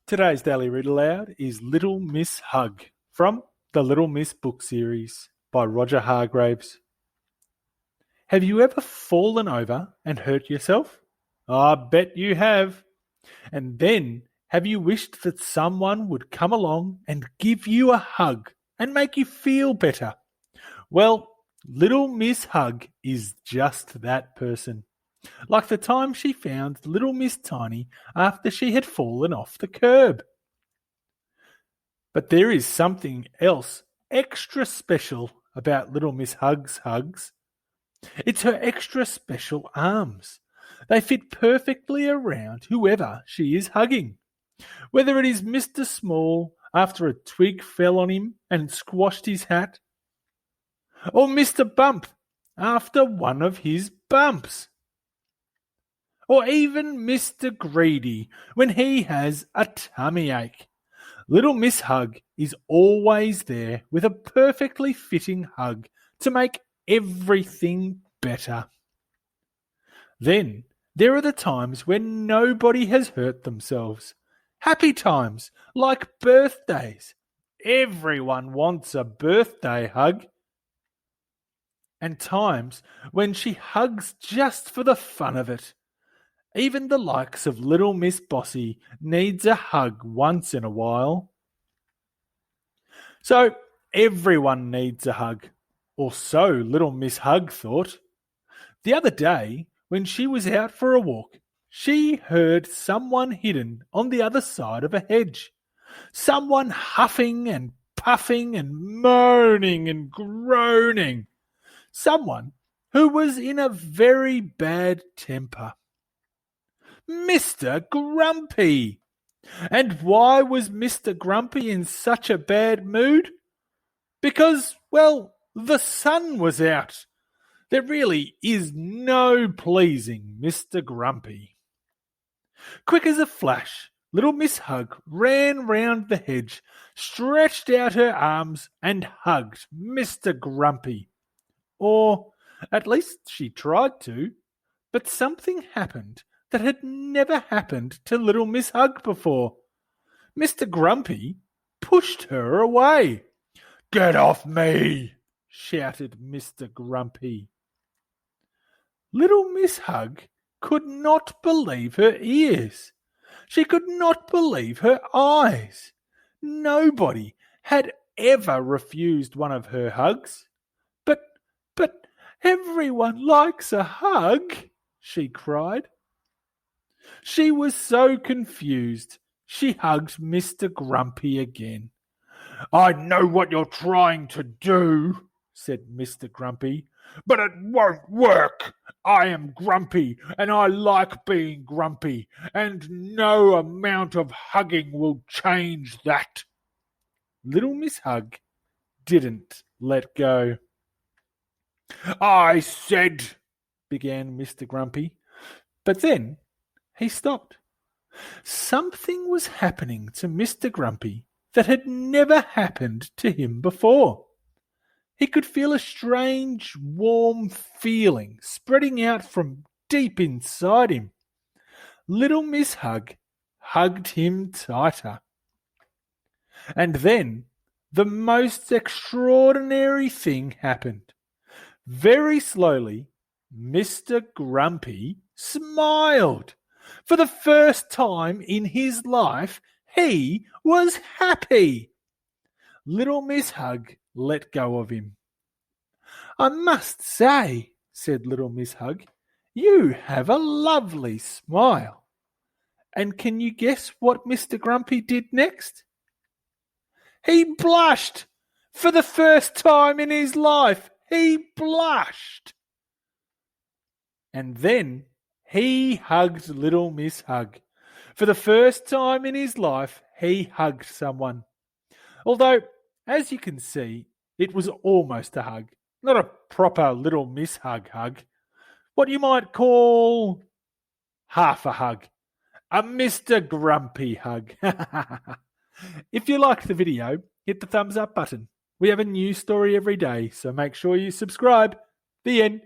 Today's Daily Read Aloud is Little Miss Hug from the Little Miss book series by Roger Hargreaves. Have you ever fallen over and hurt yourself? I bet you have. And then have you wished that someone would come along and give you a hug and make you feel better? Well, Little Miss Hug is just that person. Like the time she found little Miss Tiny after she had fallen off the curb. But there is something else extra special about little Miss Hug's hugs. It's her extra special arms. They fit perfectly around whoever she is hugging. Whether it is Mr. Small after a twig fell on him and squashed his hat, or Mr. Bump after one of his bumps, or even Mr. Greedy when he has a tummy ache. Little Miss Hug is always there with a perfectly fitting hug to make everything better. Then there are the times when nobody has hurt themselves. Happy times like birthdays. Everyone wants a birthday hug. And times when she hugs just for the fun of it. Even the likes of little Miss Bossy needs a hug once in a while. So everyone needs a hug, or so little Miss Hug thought. The other day, when she was out for a walk, she heard someone hidden on the other side of a hedge. Someone huffing and puffing and moaning and groaning. Someone who was in a very bad temper. Mr. Grumpy. And why was Mr. Grumpy in such a bad mood? Because, well, the sun was out. There really is no pleasing Mr. Grumpy. Quick as a flash, little Miss Hug ran round the hedge, stretched out her arms and hugged Mr. Grumpy. Or at least she tried to, but something happened that had never happened to little Miss Hug before. Mr. Grumpy pushed her away. "Get off me!" shouted Mr. Grumpy. Little Miss Hug could not believe her ears. She could not believe her eyes. Nobody had ever refused one of her hugs. But everyone likes a hug, she cried. She was so confused, she hugged Mr. Grumpy again. "I know what you're trying to do," said Mr. Grumpy, "but it won't work. I am grumpy, and I like being grumpy, and no amount of hugging will change that." Little Miss Hug didn't let go. "I said," began Mr. Grumpy, but then he stopped. Something was happening to Mr. Grumpy that had never happened to him before. He could feel a strange, warm feeling spreading out from deep inside him. Little Miss Hug hugged him tighter. And then the most extraordinary thing happened. Very slowly, Mr. Grumpy smiled. For the first time in his life, he was happy. Little Miss Hug let go of him. "I must say," said little Miss Hug, "you have a lovely smile." And can you guess what Mr. Grumpy did next? He blushed. For the first time in his life, he blushed. And then he hugged little Miss Hug. For the first time in his life, he hugged someone. Although, as you can see, it was almost a hug, not a proper little Miss Hug hug. What you might call half a hug. A Mr. Grumpy hug. If you liked the video, hit the thumbs up button. We have a new story every day, so make sure you subscribe. The end.